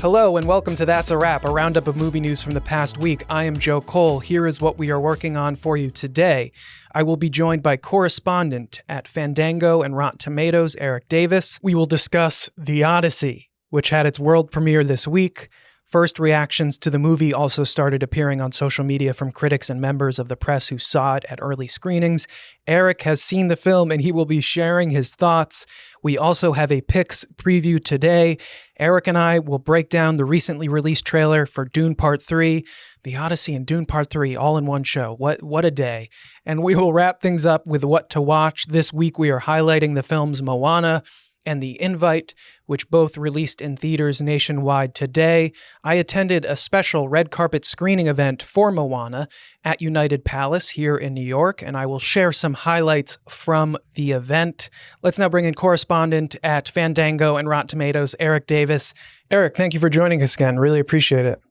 Hello and welcome to That's a Wrap, a roundup of movie news from the past week. I am Joe Kohle. Here is what we are working on for you today. I will be joined by correspondent at Fandango and Rotten Tomatoes, Erik Davis. We will discuss The Odyssey, which had its world premiere this week. First reactions to the movie also started appearing on social media from critics and members of the press who saw it at early screenings. Erik has seen the film and he will be sharing his thoughts. We also have a picks preview today. Erik and I will break down the recently released trailer for Dune Part 3, The Odyssey and Dune Part 3 all in one show. What a day. And we will wrap things up with what to watch. This week we are highlighting the films Moana and The Invite, which both released in theaters nationwide today. I attended a special red carpet screening event for Moana at United Palace here in New York, and I will share some highlights from the event. Let's now bring in correspondent at Fandango and Rotten Tomatoes, Erik Davis. Erik, thank you for joining us again. Really appreciate it.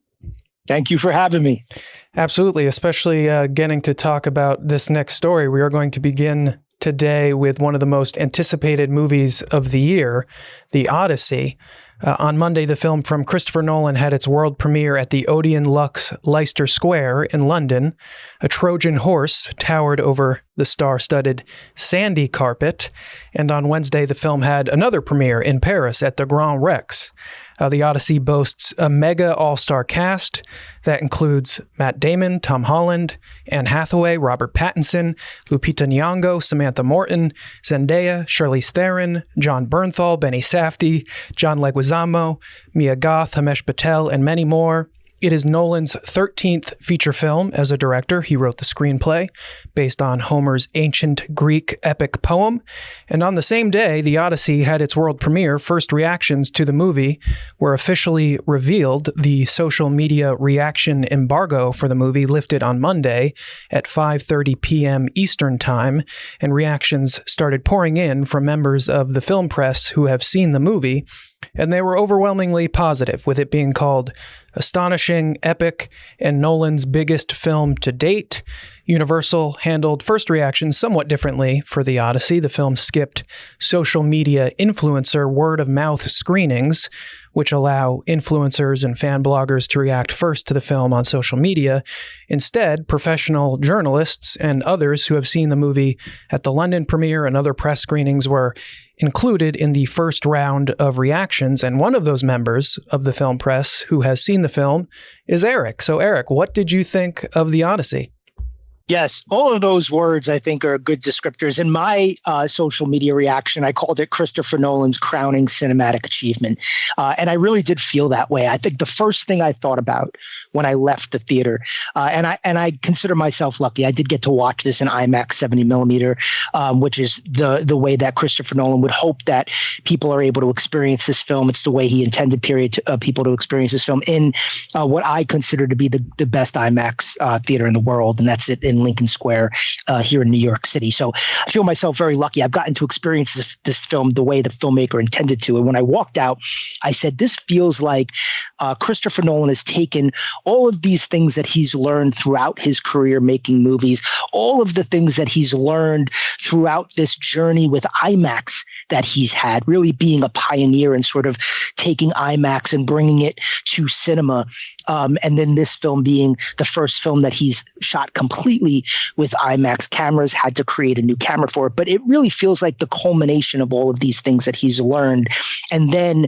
Thank you for having me. Absolutely, especially getting to talk about this next story. We are going to begin today with one of the most anticipated movies of the year, The Odyssey. On Monday, the film from Christopher Nolan had its world premiere at the Odeon Lux Leicester Square in London. A Trojan horse towered over the star-studded sandy carpet. And on Wednesday, the film had another premiere in Paris at the Grand Rex. The Odyssey boasts a mega all-star cast that includes Matt Damon, Tom Holland, Anne Hathaway, Robert Pattinson, Lupita Nyong'o, Samantha Morton, Zendaya, Charlize Theron, John Bernthal, Benny Safdie, John Leguizamo, Mia Goth, Himesh Patel, and many more. It is Nolan's 13th feature film as a director. He wrote the screenplay based on Homer's ancient Greek epic poem. And on the same day, The Odyssey had its world premiere. First reactions to the movie were officially revealed. The social media reaction embargo for the movie lifted on Monday at 5:30 p.m. Eastern Time, and reactions started pouring in from members of the film press who have seen the movie. And they were overwhelmingly positive, with it being called astonishing, epic, and Nolan's biggest film to date. Universal handled first reactions somewhat differently for The Odyssey. The film skipped social media influencer word-of-mouth screenings, which allow influencers and fan bloggers to react first to the film on social media. Instead, professional journalists and others who have seen the movie at the London premiere and other press screenings were included in the first round of reactions. And one of those members of the film press who has seen the film is Erik. So Erik, what did you think of The Odyssey? Yes, all of those words, I think, are good descriptors. In my social media reaction, I called it Christopher Nolan's crowning cinematic achievement. And I really did feel that way. I think the first thing I thought about when I left the theater, and I consider myself lucky, I did get to watch this in IMAX 70 millimeter, which is the way that Christopher Nolan would hope that people are able to experience this film. It's the way he intended people to experience this film in what I consider to be the best IMAX theater in the world. And that's it in Lincoln Square here in New York City. So I feel myself very lucky. I've gotten to experience this film the way the filmmaker intended to. And when I walked out, I said, this feels like Christopher Nolan has taken all of these things that he's learned throughout his career making movies, all of the things that he's learned throughout this journey with IMAX that he's had, really being a pioneer and sort of taking IMAX and bringing it to cinema. And then this film being the first film that he's shot completely with IMAX cameras, had to create a new camera for it. But it really feels like the culmination of all of these things that he's learned. And then,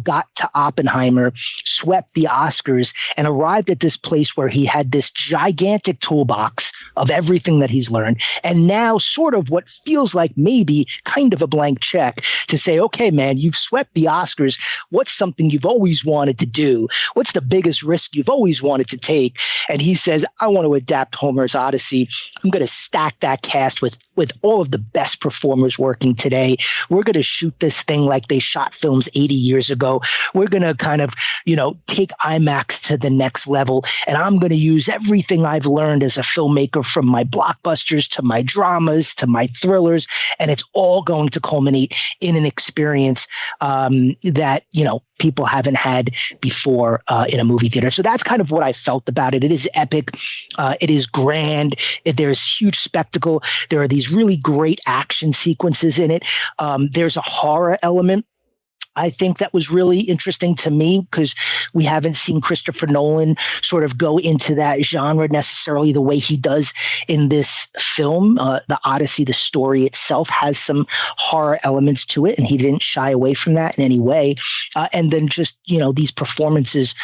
got to Oppenheimer, swept the Oscars, and arrived at this place where he had this gigantic toolbox of everything that he's learned. And now sort of what feels like maybe kind of a blank check to say, okay, man, you've swept the Oscars. What's something you've always wanted to do? What's the biggest risk you've always wanted to take? And he says, I want to adapt Homer's Odyssey. I'm going to stack that cast with all of the best performers working today. We're going to shoot this thing like they shot films 80 years ago. We're going to kind of, take IMAX to the next level. And I'm going to use everything I've learned as a filmmaker, from my blockbusters to my dramas to my thrillers. And it's all going to culminate in an experience that, people haven't had before in a movie theater. So that's kind of what I felt about it. It is epic. It is grand. There's huge spectacle. There are these really great action sequences in it. There's a horror element I think that was really interesting to me because we haven't seen Christopher Nolan sort of go into that genre necessarily the way he does in this film. The Odyssey, the story itself has some horror elements to it, and he didn't shy away from that in any way. And then just, these performances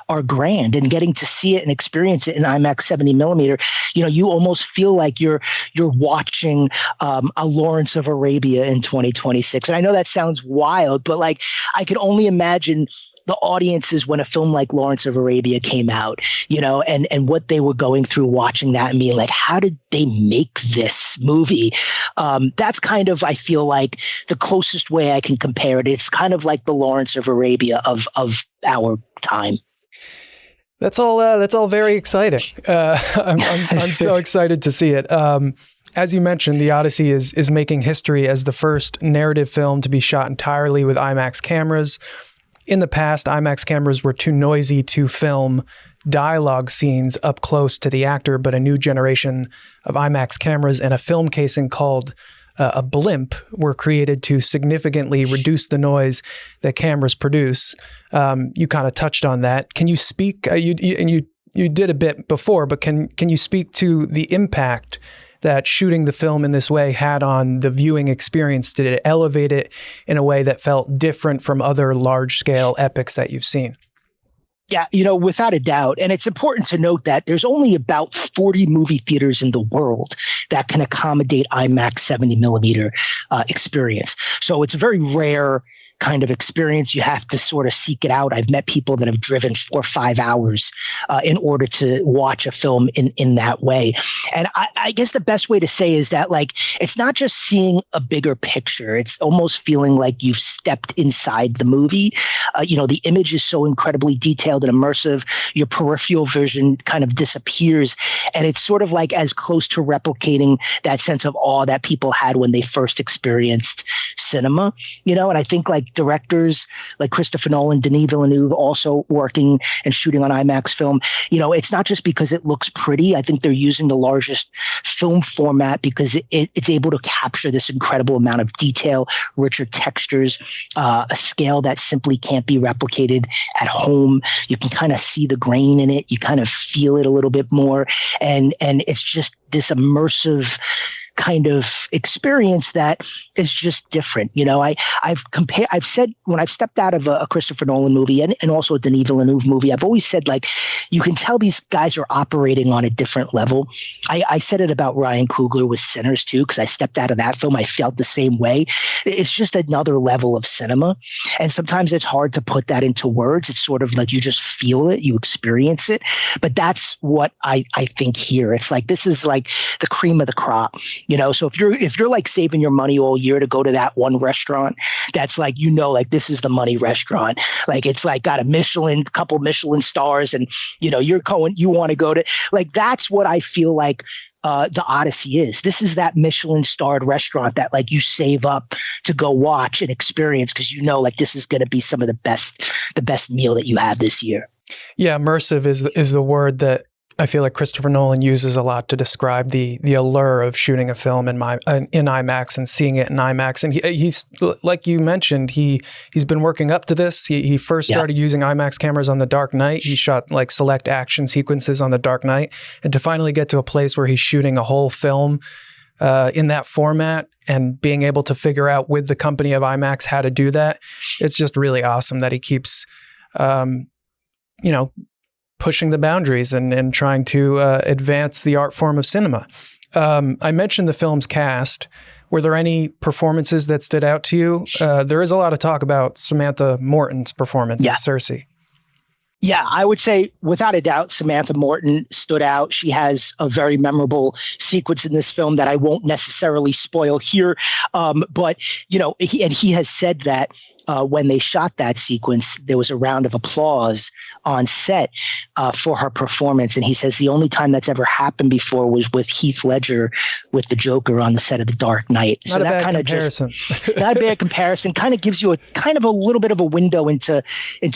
are grand, and getting to see it and experience it in IMAX 70 millimeter, you almost feel like you're watching a Lawrence of Arabia in 2026. And I know that sounds wild, but like I could only imagine the audiences when a film like Lawrence of Arabia came out, and what they were going through watching that and being like, how did they make this movie? That's kind of, I feel like, the closest way I can compare it. It's kind of like the Lawrence of Arabia of our time. That's all very exciting. I'm so excited to see it. As you mentioned, the Odyssey is making history as the first narrative film to be shot entirely with IMAX cameras. In the past, IMAX cameras were too noisy to film dialogue scenes up close to the actor, but a new generation of IMAX cameras and a film casing called a blimp were created to significantly reduce the noise that cameras produce. You kind of touched on that. Can you speak? You did a bit before, but can you speak to the impact that shooting the film in this way had on the viewing experience? Did it elevate it in a way that felt different from other large-scale epics that you've seen? Yeah, without a doubt. And it's important to note that there's only about 40 movie theaters in the world that can accommodate IMAX 70 millimeter experience. So it's a very rare kind of experience. You have to sort of seek it out. I've met people that have driven 4 or 5 hours in order to watch a film in that way. And I guess the best way to say is that, like, it's not just seeing a bigger picture. It's almost feeling like you've stepped inside the movie. The image is so incredibly detailed and immersive. Your peripheral vision kind of disappears. And it's sort of like as close to replicating that sense of awe that people had when they first experienced cinema, and I think like directors like Christopher Nolan, Denis Villeneuve also working and shooting on IMAX film. It's not just because it looks pretty. I think they're using the largest film format because it's able to capture this incredible amount of detail, richer textures, a scale that simply can't be replicated at home. You can kind of see the grain in it. You kind of feel it a little bit more. And it's just this immersive kind of experience that is just different. I've said when I've stepped out of a Christopher Nolan movie and also a Denis Villeneuve movie, I've always said, like, you can tell these guys are operating on a different level. I said it about Ryan Coogler with Sinners too, because I stepped out of that film. I felt the same way. It's just another level of cinema. And sometimes it's hard to put that into words. It's sort of like you just feel it, you experience it. But that's what I think here. It's like, this is like the cream of the crop. So if you're like saving your money all year to go to that one restaurant, that's like, like this is the money restaurant. Like it's like got a couple Michelin stars, and you want to go to, like, that's what I feel like the Odyssey is. This is that Michelin starred restaurant that like you save up to go watch and experience because like this is going to be some of the best meal that you have this year. Yeah, immersive is the word that I feel like Christopher Nolan uses a lot to describe the allure of shooting a film in IMAX and seeing it in IMAX. And he's, like you mentioned, he's been working up to this. He first started using IMAX cameras on The Dark Knight. He shot like select action sequences on The Dark Knight, and to finally get to a place where he's shooting a whole film in that format and being able to figure out with the company of IMAX how to do that, it's just really awesome that he keeps, pushing the boundaries and trying to advance the art form of cinema. I mentioned the film's cast. Were there any performances that stood out to you? There is a lot of talk about Samantha Morton's performance as Cersei. Yeah, I would say without a doubt, Samantha Morton stood out. She has a very memorable sequence in this film that I won't necessarily spoil here. But, he has said that when they shot that sequence, there was a round of applause on set for her performance. And he says the only time that's ever happened before was with Heath Ledger with the Joker on the set of The Dark Knight. Not so that kind of comparison. Not a bad comparison. Kind of gives you a little bit of a window into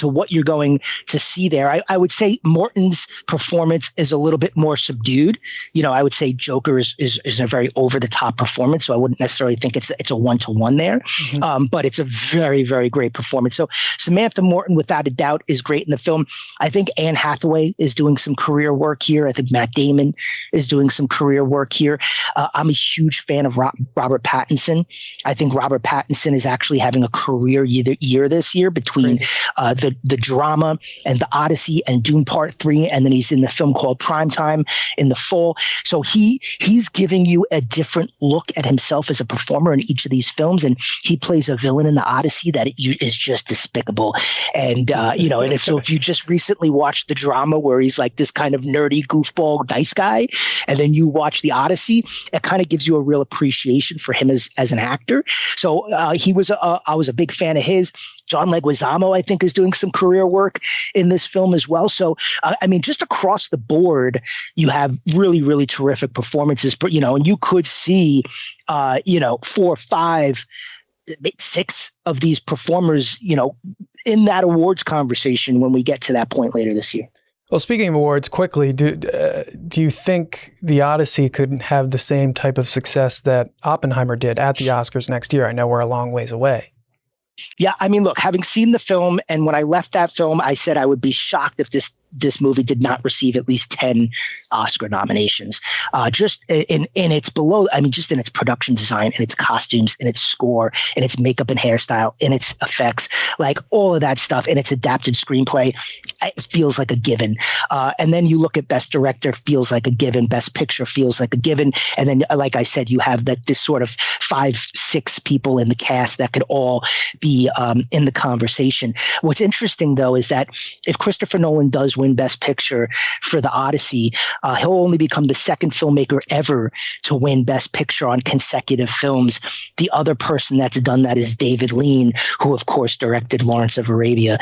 what you're going to see there. I would say Morton's performance is a little bit more subdued. I would say Joker is a very over the top performance. So I wouldn't necessarily think it's a 1-to-1 there. Mm-hmm. But it's a very, very very great performance. So Samantha Morton, without a doubt, is great in the film. I think Anne Hathaway is doing some career work here. I think Matt Damon is doing some career work here. I'm a huge fan of Robert Pattinson. I think Robert Pattinson is actually having a career year this year between the drama and the Odyssey and Dune Part 3, and then he's in the film called Primetime in the fall. So he's giving you a different look at himself as a performer in each of these films, and he plays a villain in the Odyssey that is just despicable. And so if you just recently watched the drama where he's like this kind of nerdy goofball nice guy, and then you watch the Odyssey, it kind of gives you a real appreciation for him as an actor. So I was a big fan of his. John Leguizamo, I think, is doing some career work in this film as well. So just across the board, you have really, really terrific performances. But and you could see 4, 5, 6 of these performers, in that awards conversation when we get to that point later this year. Well, speaking of awards, quickly, do you think the Odyssey could have the same type of success that Oppenheimer did at the Oscars next year? I know we're a long ways away. Yeah, look, having seen the film, and when I left that film, I said I would be shocked if this movie did not receive at least 10 Oscar nominations. Just in its just in its production design and its costumes and its score and its makeup and hairstyle and its effects, like all of that stuff, and its adapted screenplay, it feels like a given. And then you look at Best Director, feels like a given. Best Picture feels like a given. And then, like I said, you have this sort of 5, 6 people in the cast that could all be in the conversation. What's interesting, though, is that if Christopher Nolan does win Best Picture for the Odyssey, he'll only become the second filmmaker ever to win Best Picture on consecutive films. The other person that's done that is David Lean, who of course directed Lawrence of Arabia,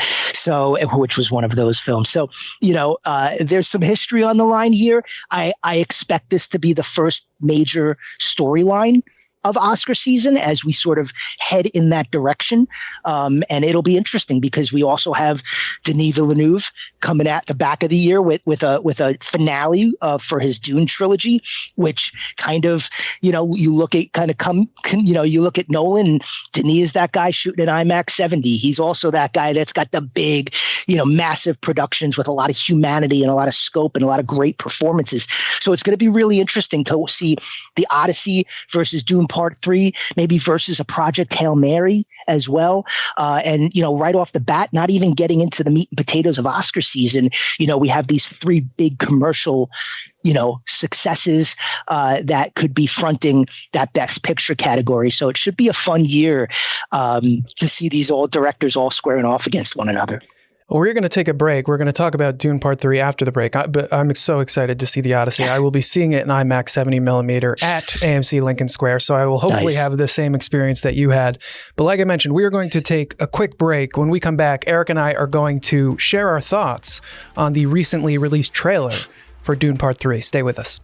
which was one of those films. So, there's some history on the line here. I expect this to be the first major storyline of Oscar season as we sort of head in that direction. And it'll be interesting because we also have Denis Villeneuve coming at the back of the year with a finale for his Dune trilogy, which kind of, you look at Nolan, and Denis is that guy shooting an IMAX 70. He's also that guy that's got the big, massive productions with a lot of humanity and a lot of scope and a lot of great performances. So it's going to be really interesting to see the Odyssey versus Dune Part 3, maybe versus a Project Hail Mary as well. And right off the bat, not even getting into the meat and potatoes of Oscar season, we have these 3 big commercial, successes that could be fronting that Best Picture category. So it should be a fun year to see these directors all squaring off against one another. Well, we're going to take a break. We're going to talk about Dune Part 3 after the break, but I'm so excited to see the Odyssey. I will be seeing it in IMAX 70mm at AMC Lincoln Square, so I will hopefully have the same experience that you had. But like I mentioned, we are going to take a quick break. When we come back, Erik and I are going to share our thoughts on the recently released trailer for Dune Part 3. Stay with us.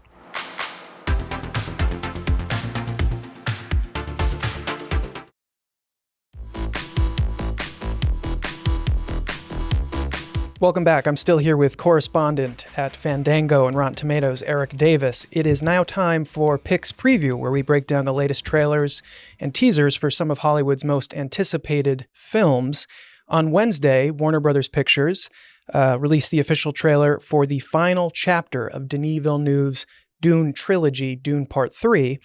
Welcome back. I'm still here with correspondent at Fandango and Rotten Tomatoes, Erik Davis. It is now time for Picks Preview, where we break down the latest trailers and teasers for some of Hollywood's most anticipated films. On Wednesday, Warner Brothers Pictures released the official trailer for the final chapter of Denis Villeneuve's Dune trilogy, Dune Part 3.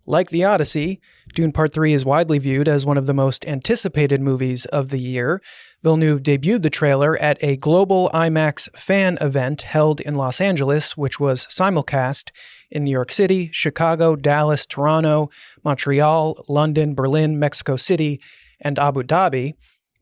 Like The Odyssey, Dune Part 3 is widely viewed as one of the most anticipated movies of the year. Villeneuve debuted the trailer at a global IMAX fan event held in Los Angeles, which was simulcast in New York City, Chicago, Dallas, Toronto, Montreal, London, Berlin, Mexico City, and Abu Dhabi.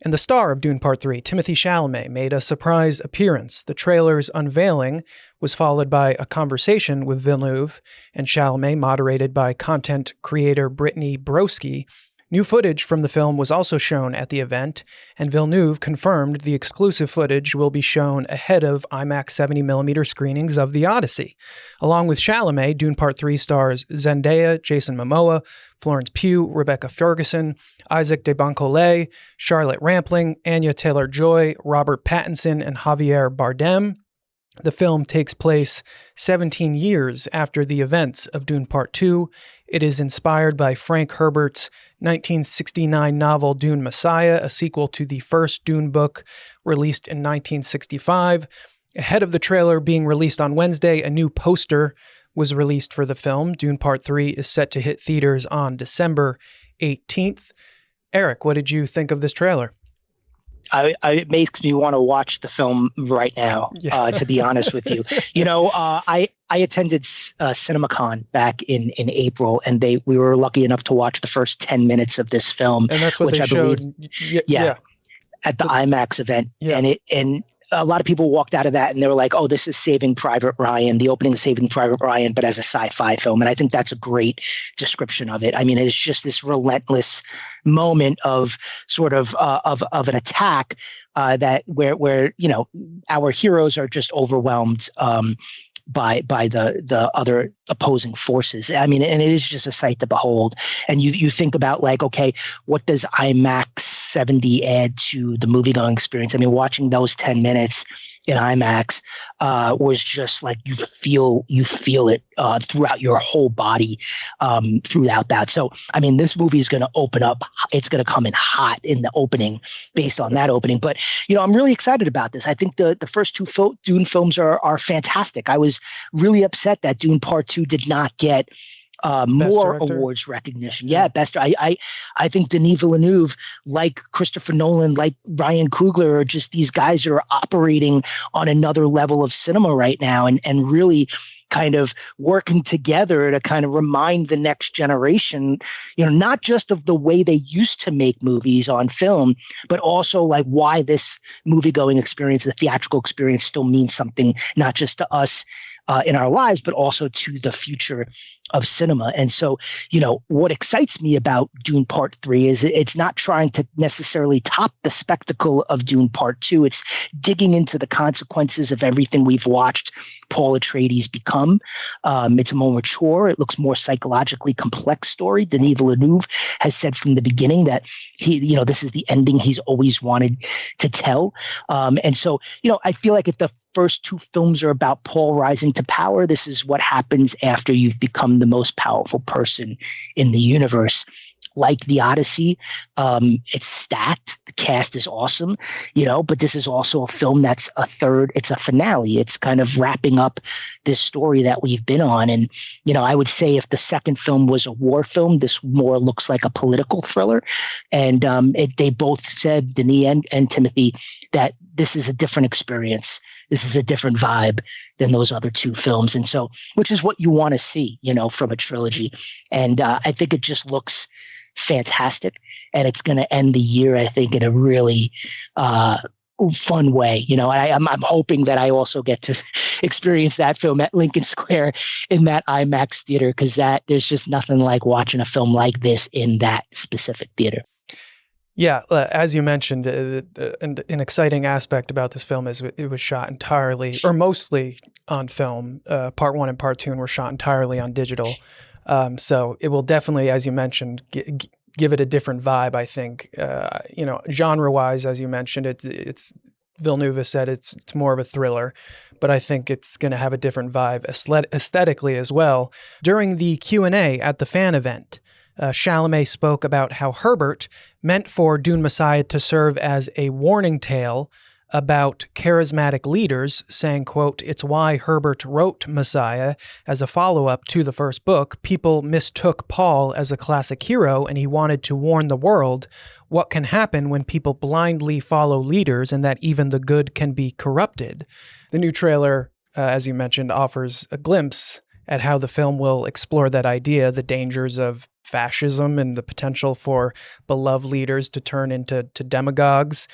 And the star of Dune Part 3, Timothée Chalamet, made a surprise appearance. The trailer's unveiling was followed by a conversation with Villeneuve and Chalamet, moderated by content creator Brittany Broski. New footage from the film was also shown at the event, and Villeneuve confirmed the exclusive footage will be shown ahead of IMAX 70mm screenings of The Odyssey. Along with Chalamet, Dune Part 3 stars Zendaya, Jason Momoa, Florence Pugh, Rebecca Ferguson, Isaac de Bancolet, Charlotte Rampling, Anya Taylor-Joy, Robert Pattinson, and Javier Bardem. The film takes place 17 years after the events of Dune Part 2. It is inspired by Frank Herbert's 1969 novel Dune Messiah, a sequel to the first Dune book released in 1965. Ahead of the trailer being released on Wednesday, a new poster was released for the film. Dune Part 3 is set to hit theaters on December 18th. Erik, what did you think of this trailer? It makes me want to watch the film right now, to be honest with you. I attended CinemaCon back in April, and we were lucky enough to watch the first 10 minutes of this film. And that's what which they I showed. believe, at the IMAX event. Yeah. And a lot of people walked out of that and they were like, oh, this is Saving Private Ryan, the opening of Saving Private Ryan, but as a sci-fi film. And I think that's a great description of it. I mean, it's just this relentless moment of sort of an attack where our heroes are just overwhelmed by the other opposing forces. I mean, and it is just a sight to behold. And you think about like, okay, what does IMAX 70 add to the movie-going experience? I mean, watching those 10 minutes in IMAX was just like you feel it throughout your whole body throughout that. So, I mean, this movie is going to open up. It's going to come in hot in the opening based on that opening. But, I'm really excited about this. I think the first two Dune films are fantastic. I was really upset that Dune Part 2 did not get more awards recognition. Yeah, best. I think Denis Villeneuve, like Christopher Nolan, like Ryan Coogler, are just these guys that are operating on another level of cinema right now and really kind of working together to kind of remind the next generation, not just of the way they used to make movies on film, but also like why this movie-going experience, the theatrical experience, still means something, not just to us in our lives, but also to the future of cinema. And so, what excites me about Dune Part 3 is it's not trying to necessarily top the spectacle of Dune Part 2. It's digging into the consequences of everything we've watched Paul Atreides become. It's a more mature, it looks more psychologically complex story. Denis Villeneuve has said from the beginning that this is the ending he's always wanted to tell. And so, I feel like if the first two films are about Paul rising to power, this is what happens after you've become the most powerful person in the universe. Like the Odyssey, it's stacked. The cast is awesome, but this is also a film that's it's a finale. It's kind of wrapping up this story that we've been on. And, I would say if the second film was a war film, this more looks like a political thriller. And they both said, Denis and Timothy, that this is a different experience. This is a different vibe than those other two films. And so, which is what you want to see, from a trilogy. And I think it just looks fantastic, and it's going to end the year, I think, in a really fun way. I'm hoping that I also get to experience that film at Lincoln Square in that IMAX theater, because there's just nothing like watching a film like this in that specific theater. Yeah, as you mentioned, an exciting aspect about this film is it was shot entirely, or mostly on film. Part 1 and Part 2 were shot entirely on digital. So it will definitely, as you mentioned, give it a different vibe, I think. Genre-wise, as you mentioned, it's Villeneuve said it's more of a thriller, but I think it's going to have a different vibe aesthetically as well. During the Q&A at the fan event, Chalamet spoke about how Herbert meant for Dune Messiah to serve as a warning tale about charismatic leaders, saying, quote, "It's why Herbert wrote Messiah as a follow-up to the first book. People mistook Paul as a classic hero, and he wanted to warn the world what can happen when people blindly follow leaders and that even the good can be corrupted." The new trailer, as you mentioned, offers a glimpse at how the film will explore that idea, the dangers of fascism and the potential for beloved leaders to turn into demagogues,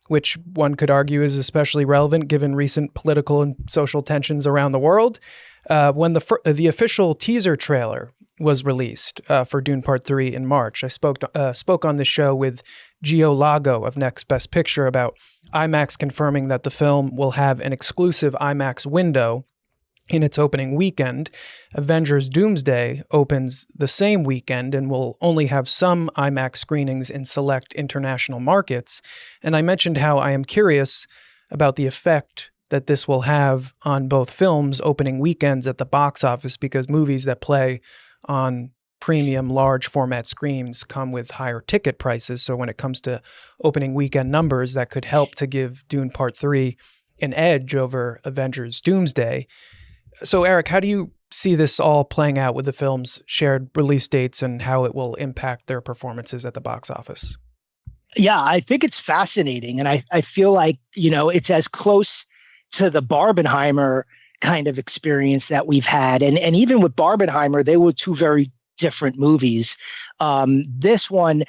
which one could argue is especially relevant given recent political and social tensions around the world. When the official teaser trailer was released for Dune Part 3 in March, I spoke on the show with Gio Lago of Next Best Picture about IMAX confirming that the film will have an exclusive IMAX window in its opening weekend. Avengers Doomsday opens the same weekend and will only have some IMAX screenings in select international markets. And I mentioned how I am curious about the effect that this will have on both films opening weekends at the box office, because movies that play on premium large format screens come with higher ticket prices. So when it comes to opening weekend numbers, that could help to give Dune Part 3 an edge over Avengers Doomsday. So Erik, how do you see this all playing out with the film's shared release dates and how it will impact their performances at the box office? Yeah, I think it's fascinating. And I feel like, it's as close to the Barbenheimer kind of experience that we've had. And even with Barbenheimer, they were two very different movies. This one,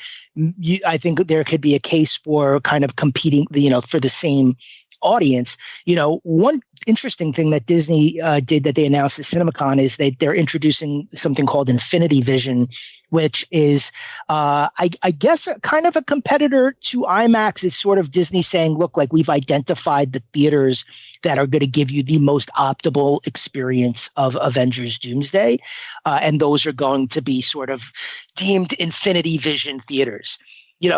I think there could be a case for kind of competing, for the same audience. One interesting thing that Disney did that they announced at CinemaCon is they're introducing something called Infinity Vision, which is, I guess, kind of a competitor to IMAX. Is sort of Disney saying, look, like we've identified the theaters that are going to give you the most optimal experience of Avengers Doomsday. And those are going to be sort of deemed Infinity Vision theaters.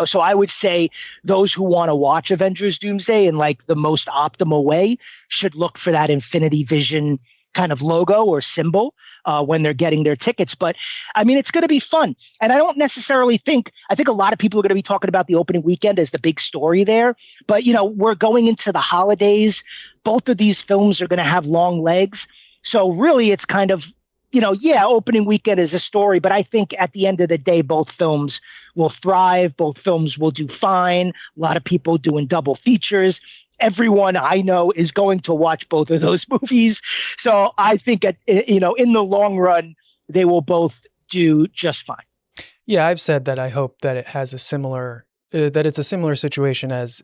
So I would say those who want to watch Avengers Doomsday in like the most optimal way should look for that Infinity Vision kind of logo or symbol when they're getting their tickets. But I mean, it's going to be fun. And I don't necessarily I think a lot of people are going to be talking about the opening weekend as the big story there. But, we're going into the holidays. Both of these films are going to have long legs. So really, it's kind of, opening weekend is a story, but I think at the end of the day, both films will thrive. Both films will do fine. A lot of people doing double features. Everyone I know is going to watch both of those movies. So I think, in the long run, they will both do just fine. Yeah, I've said that I hope that it has a similar, that it's a similar situation as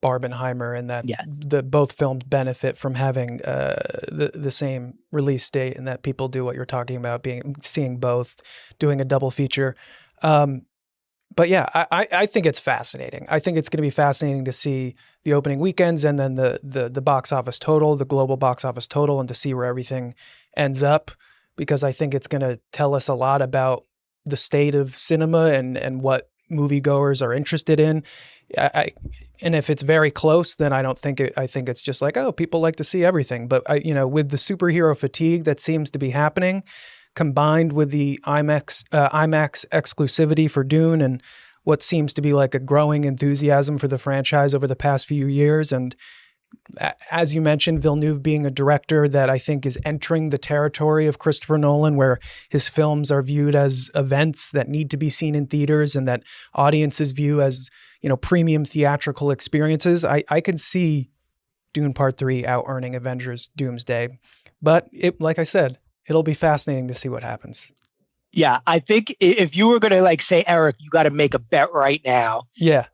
Barbenheimer, and that both films benefit from having the same release date, and that people do what you're talking about, seeing both, doing a double feature. But yeah, I think it's fascinating. I think it's going to be fascinating to see the opening weekends and then the box office total, the global box office total, and to see where everything ends up, because I think it's going to tell us a lot about the state of cinema and what moviegoers are interested in. And if it's very close, then I think it's just like, oh, people like to see everything. But with the superhero fatigue that seems to be happening, combined with the IMAX exclusivity for Dune and what seems to be like a growing enthusiasm for the franchise over the past few years, and as you mentioned, Villeneuve being a director that I think is entering the territory of Christopher Nolan, where his films are viewed as events that need to be seen in theaters and that audiences view as, premium theatrical experiences. I could see Dune Part 3 out-earning Avengers Doomsday. But like I said, it'll be fascinating to see what happens. Yeah, I think if you were going to say, Erik, you got to make a bet right now. Yeah.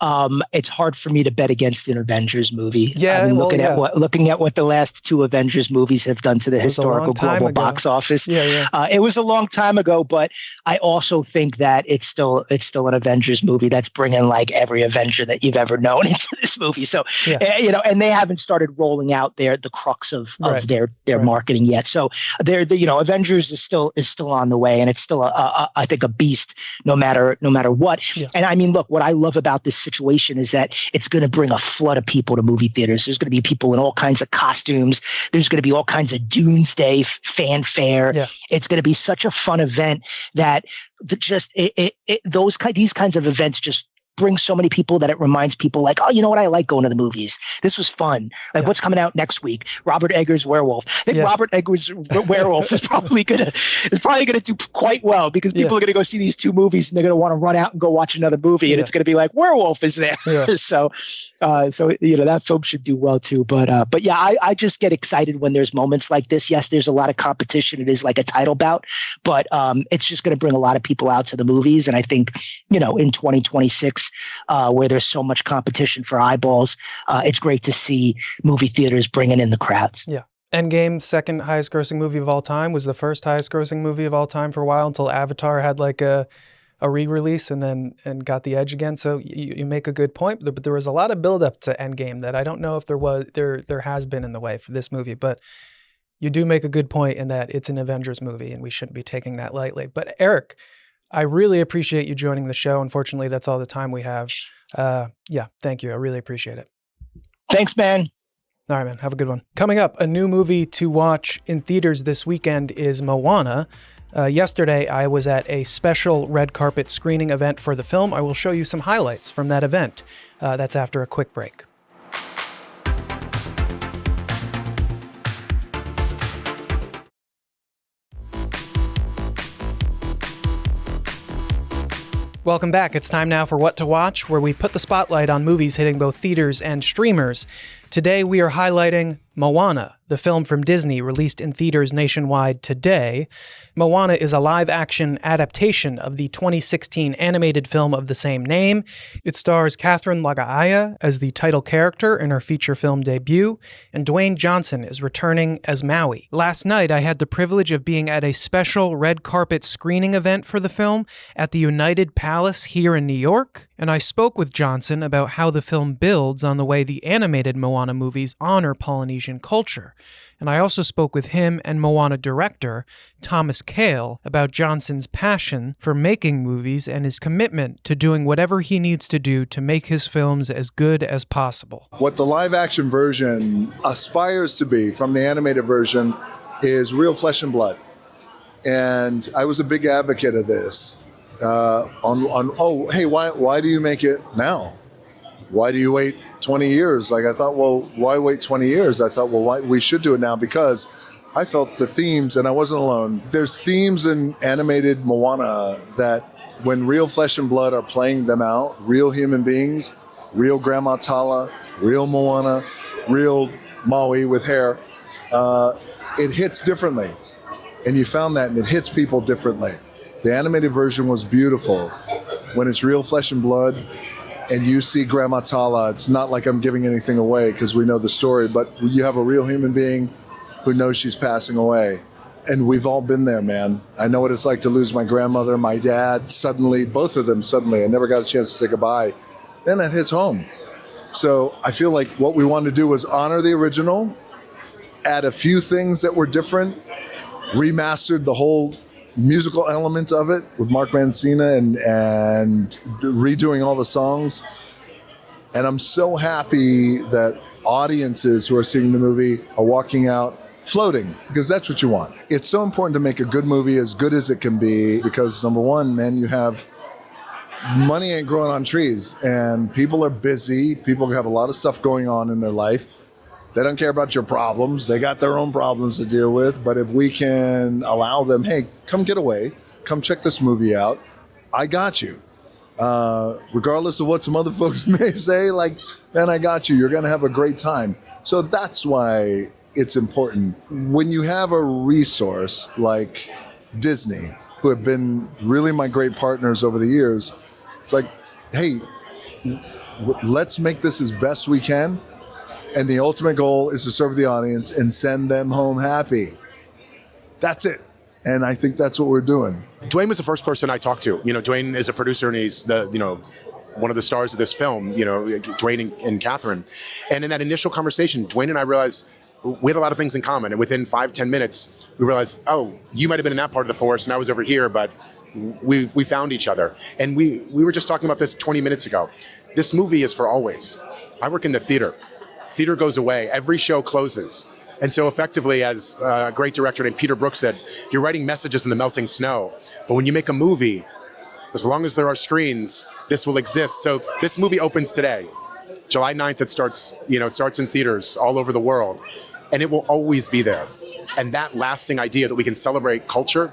It's hard for me to bet against an Avengers movie. Yeah. Looking at what the last two Avengers movies have done to the historical global box office. Yeah. It was a long time ago, but I also think that it's still an Avengers movie that's bringing like every Avenger that you've ever known into this movie. So, and they haven't started rolling out the crux of their marketing yet. So Avengers is still on the way, and it's still I think a beast no matter what. Yeah. And I mean, look, what I love about this situation is that it's going to bring a flood of people to movie theaters. There's going to be people in all kinds of costumes. There's going to be all kinds of Doomsday fanfare. Yeah. It's going to be such a fun event that these kinds of events just bring so many people that it reminds people like, oh, you know what? I like going to the movies. This was fun. Like what's coming out next week? Robert Eggers' Werewolf. I think Robert Eggers' Werewolf is probably gonna do quite well, because people are gonna go see these two movies and they're gonna want to run out and go watch another movie, and it's gonna be like Werewolf is there. Yeah. so that film should do well too. But I just get excited when there's moments like this. Yes, there's a lot of competition. It is like a title bout, but it's just gonna bring a lot of people out to the movies. And I think in 2026. Where there's so much competition for eyeballs, it's great to see movie theaters bringing in the crowds. Yeah. Endgame, second highest grossing movie of all time, was the first highest grossing movie of all time for a while, until Avatar had like a re-release and got the edge again. So you make a good point, but there was a lot of buildup to Endgame that I don't know if there has been in the way for this movie. But you do make a good point in that it's an Avengers movie and we shouldn't be taking that lightly. But Erik, I really appreciate you joining the show. Unfortunately, that's all the time we have. Thank you. I really appreciate it. Thanks, man. All right, man. Have a good one. Coming up, a new movie to watch in theaters this weekend is Moana. Yesterday, I was at a special red carpet screening event for the film. I will show you some highlights from that event. That's after a quick break. Welcome back. It's time now for What to Watch, where we put the spotlight on movies hitting both theaters and streamers. Today, we are highlighting Moana, the film from Disney released in theaters nationwide today. Moana is a live-action adaptation of the 2016 animated film of the same name. It stars Catherine Lagaia as the title character in her feature film debut, and Dwayne Johnson is returning as Maui. Last night, I had the privilege of being at a special red carpet screening event for the film at the United Palace here in New York, and I spoke with Johnson about how the film builds on the way the animated Moana movies honor Polynesian culture. And I also spoke with him and Moana director Thomas Kail about Johnson's passion for making movies and his commitment to doing whatever he needs to do to make his films as good as possible. What the live action version aspires to be from the animated version is real flesh and blood. And I was a big advocate of this. Why do you make it now? Why do you wait 20 years? Like, I thought, well, why wait 20 years? I thought, well, we should do it now, because I felt the themes, and I wasn't alone. There's themes in animated Moana that when real flesh and blood are playing them out, real human beings, real Grandma Tala, real Moana, real Maui with hair, it hits differently. And you found that, and it hits people differently. The animated version was beautiful. When it's real flesh and blood, and you see Grandma Tala, it's not like I'm giving anything away because we know the story, but you have a real human being who knows she's passing away. And we've all been there, man. I know what it's like to lose my grandmother, my dad, suddenly, both of them suddenly. I never got a chance to say goodbye. Then that hits home. So I feel like what we wanted to do was honor the original, add a few things that were different, remastered the whole musical element of it with Mark Mancina and redoing all the songs. And I'm so happy that audiences who are seeing the movie are walking out floating, because that's what you want. It's so important to make a good movie as good as it can be, because number one, man, you have money ain't growing on trees, and people are busy. People have a lot of stuff going on in their life. They don't care about your problems. They got their own problems to deal with. But if we can allow them, hey, come get away, come check this movie out, I got you. Regardless of what some other folks may say, like, man, I got you. You're going to have a great time. So that's why it's important. When you have a resource like Disney, who have been really my great partners over the years, it's like, hey, let's make this as best we can. And the ultimate goal is to serve the audience and send them home happy. That's it. And I think that's what we're doing. Dwayne was the first person I talked to. You know, Dwayne is a producer, and he's one of the stars of this film, Dwayne and Catherine. And in that initial conversation, Dwayne and I realized we had a lot of things in common. And within 5-10 minutes, we realized, oh, you might have been in that part of the forest and I was over here, but we found each other. And we were just talking about this 20 minutes ago. This movie is for always. I work in the theater. Theater goes away. Every show closes. And so effectively, as a great director named Peter Brook said, you're writing messages in the melting snow. But when you make a movie, as long as there are screens, this will exist. So this movie opens today, July 9th. It starts in theaters all over the world, and it will always be there. And that lasting idea that we can celebrate culture,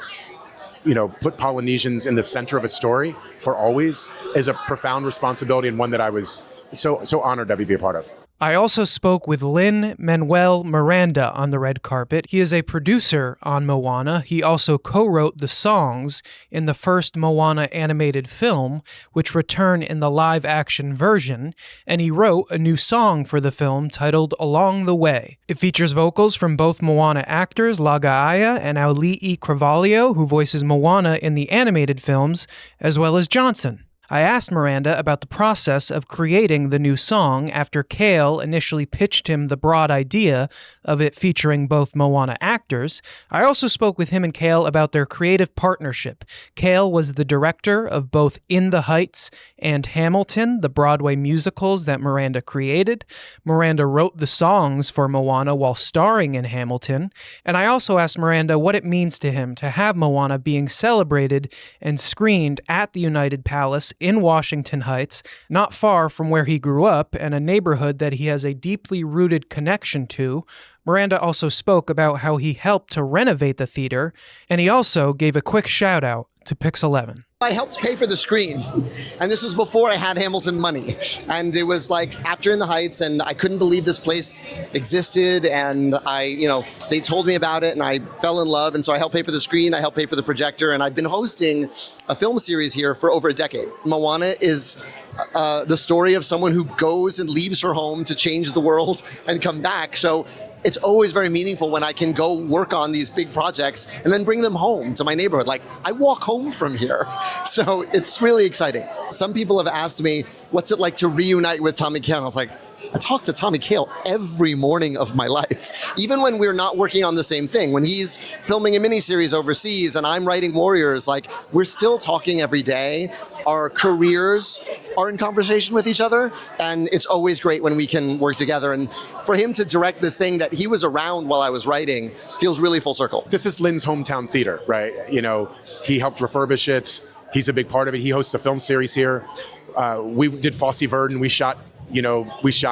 put Polynesians in the center of a story for always, is a profound responsibility, and one that I was so honored to be a part of. I also spoke with Lin-Manuel Miranda on the red carpet. He is a producer on Moana. He also co-wrote the songs in the first Moana animated film, which return in the live-action version, and he wrote a new song for the film titled Along the Way. It features vocals from both Moana actors Lagaia and Auli'i Cravalho, who voices Moana in the animated films, as well as Johnson. I asked Miranda about the process of creating the new song after Kohle initially pitched him the broad idea of it featuring both Moana actors. I also spoke with him and Kohle about their creative partnership. Kohle was the director of both In the Heights and Hamilton, the Broadway musicals that Miranda created. Miranda wrote the songs for Moana while starring in Hamilton. And I also asked Miranda what it means to him to have Moana being celebrated and screened at the United Palace in Washington Heights, not far from where he grew up, and a neighborhood that he has a deeply rooted connection to. Miranda also spoke about how he helped to renovate the theater, and he also gave a quick shout out to Pix11. I helped pay for the screen, and this was before I had Hamilton money, and it was like after In the Heights, and I couldn't believe this place existed, and they told me about it, and I fell in love, and so I helped pay for the screen, I helped pay for the projector, and I've been hosting a film series here for over a decade. Moana is the story of someone who goes and leaves her home to change the world and come back, so it's always very meaningful when I can go work on these big projects and then bring them home to my neighborhood. Like, I walk home from here. So it's really exciting. Some people have asked me, what's it like to reunite with Tommy Kail? I was like, I talk to Tommy Kail every morning of my life, even when we're not working on the same thing. When he's filming a miniseries overseas and I'm writing Warriors, like, we're still talking every day. Our careers are in conversation with each other, and it's always great when we can work together. And for him to direct this thing that he was around while I was writing feels really full circle. This is Lin's hometown theater, right? He helped refurbish it. He's a big part of it. He hosts a film series here. We did Fosse Verdon. We shot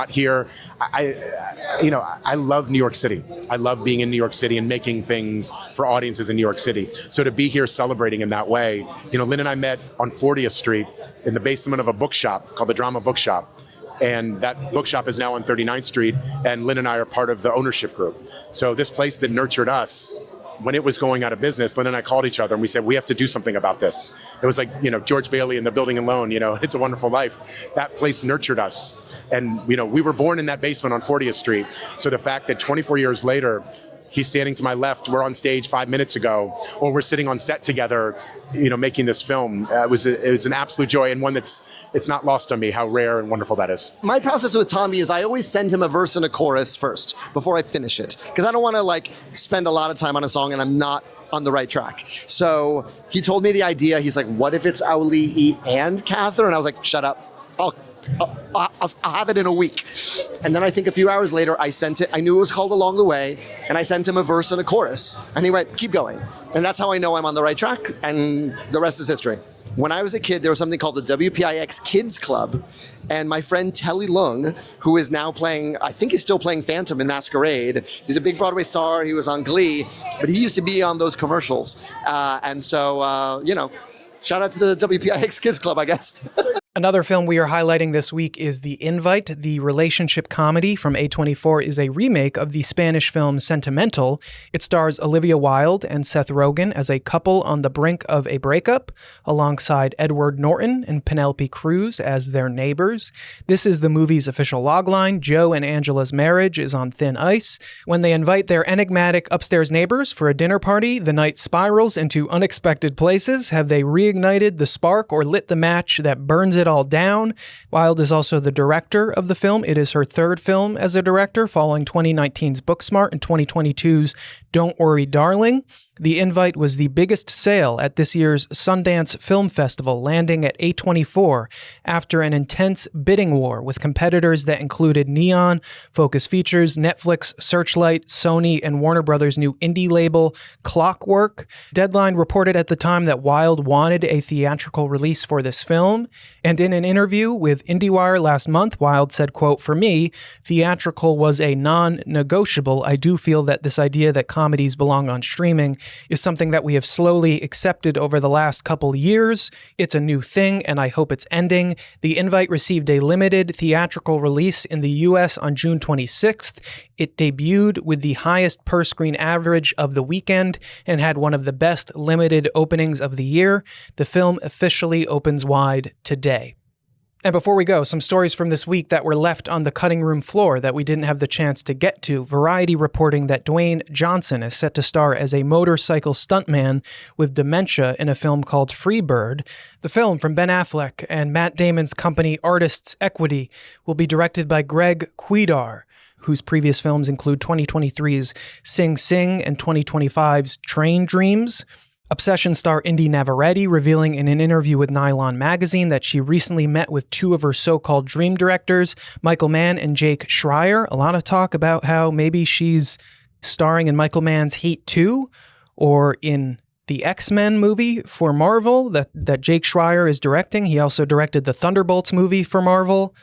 here. I love New York City. I love being in New York City and making things for audiences in New York City. So to be here celebrating in that way, Lin and I met on 40th Street in the basement of a bookshop called the Drama Bookshop. And that bookshop is now on 39th Street, and Lin and I are part of the ownership group. So this place that nurtured us, when it was going out of business, Lin and I called each other and we said, we have to do something about this. It was like, George Bailey in The Building and Loan, It's a Wonderful Life. That place nurtured us. And, we were born in that basement on 40th Street. So the fact that 24 years later, he's standing to my left, we're on stage 5 minutes ago, or we're sitting on set together, making this film, it was an absolute joy, and one it's not lost on me how rare and wonderful that is. My process with Tommy is I always send him a verse and a chorus first before I finish it, because I don't want to spend a lot of time on a song and I'm not on the right track. So he told me the idea. He's like, what if it's Auli'i and Catherine? And I was like, shut up. I'll have it in a week. And then I think a few hours later, I sent it. I knew it was called Along the Way, and I sent him a verse and a chorus. And he went, keep going. And that's how I know I'm on the right track, and the rest is history. When I was a kid, there was something called the WPIX Kids Club, and my friend Telly Lung, who is now playing, I think he's still playing Phantom in Masquerade. He's a big Broadway star. He was on Glee, but he used to be on those commercials. And so, shout out to the WPIX Kids Club, I guess. Another film we are highlighting this week is The Invite. The relationship comedy from A24 is a remake of the Spanish film Sentimental. It stars Olivia Wilde and Seth Rogen as a couple on the brink of a breakup, alongside Edward Norton and Penelope Cruz as their neighbors. This is the movie's official logline. Joe and Angela's marriage is on thin ice. When they invite their enigmatic upstairs neighbors for a dinner party, the night spirals into unexpected places. Have they reignited the spark or lit the match that burns it all down? Wilde is also the director of the film. It is her third film as a director, following 2019's Booksmart and 2022's Don't Worry, Darling. The Invite was the biggest sale at this year's Sundance Film Festival, landing at A24 after an intense bidding war with competitors that included Neon, Focus Features, Netflix, Searchlight, Sony, and Warner Brothers' new indie label, Clockwork. Deadline reported at the time that Wilde wanted a theatrical release for this film, and in an interview with IndieWire last month, Wilde said, quote, "For me, theatrical was a non-negotiable. I do feel that this idea that comedies belong on streaming is something that we have slowly accepted over the last couple years. It's a new thing, and I hope it's ending." The Invite received a limited theatrical release in the U.S. on June 26th. It debuted with the highest per-screen average of the weekend and had one of the best limited openings of the year. The film officially opens wide today. And before we go, some stories from this week that were left on the cutting room floor that we didn't have the chance to get to. Variety reporting that Dwayne Johnson is set to star as a motorcycle stuntman with dementia in a film called Freebird. The film from Ben Affleck and Matt Damon's company Artists Equity will be directed by Greg Cuidar, whose previous films include 2023's Sing Sing and 2025's Train Dreams. Obsession star Indy Navarrete revealing in an interview with Nylon Magazine that she recently met with two of her so-called dream directors, Michael Mann and Jake Schreier. A lot of talk about how maybe she's starring in Michael Mann's Heat 2 or in the X-Men movie for Marvel that Jake Schreier is directing. He also directed the Thunderbolts movie for Marvel.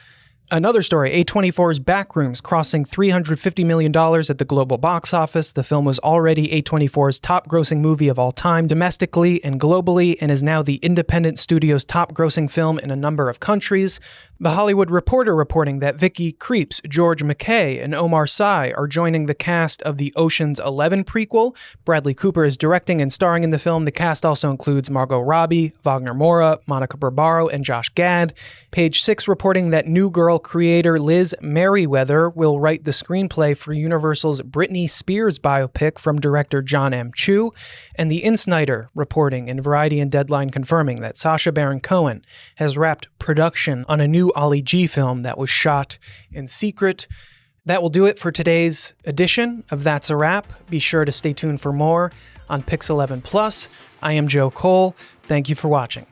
Another story, A24's Backrooms crossing $350 million at the global box office. The film was already A24's top-grossing movie of all time domestically and globally, and is now the independent studio's top-grossing film in a number of countries. The Hollywood Reporter reporting that Vicky Krieps, George McKay, and Omar Sy are joining the cast of the Ocean's 11 prequel. Bradley Cooper is directing and starring in the film. The cast also includes Margot Robbie, Wagner Moura, Monica Barbaro, and Josh Gad. Page 6 reporting that New Girl creator Liz Merriweather will write the screenplay for Universal's Britney Spears biopic from director John M. Chu. And The Insnider reporting in Variety and Deadline confirming that Sacha Baron Cohen has wrapped production on a new Ali G film that was shot in secret. That will do it for today's edition of That's a Wrap. Be sure to stay tuned for more on Pix11 Plus. I am Joe Kohle. Thank you for watching.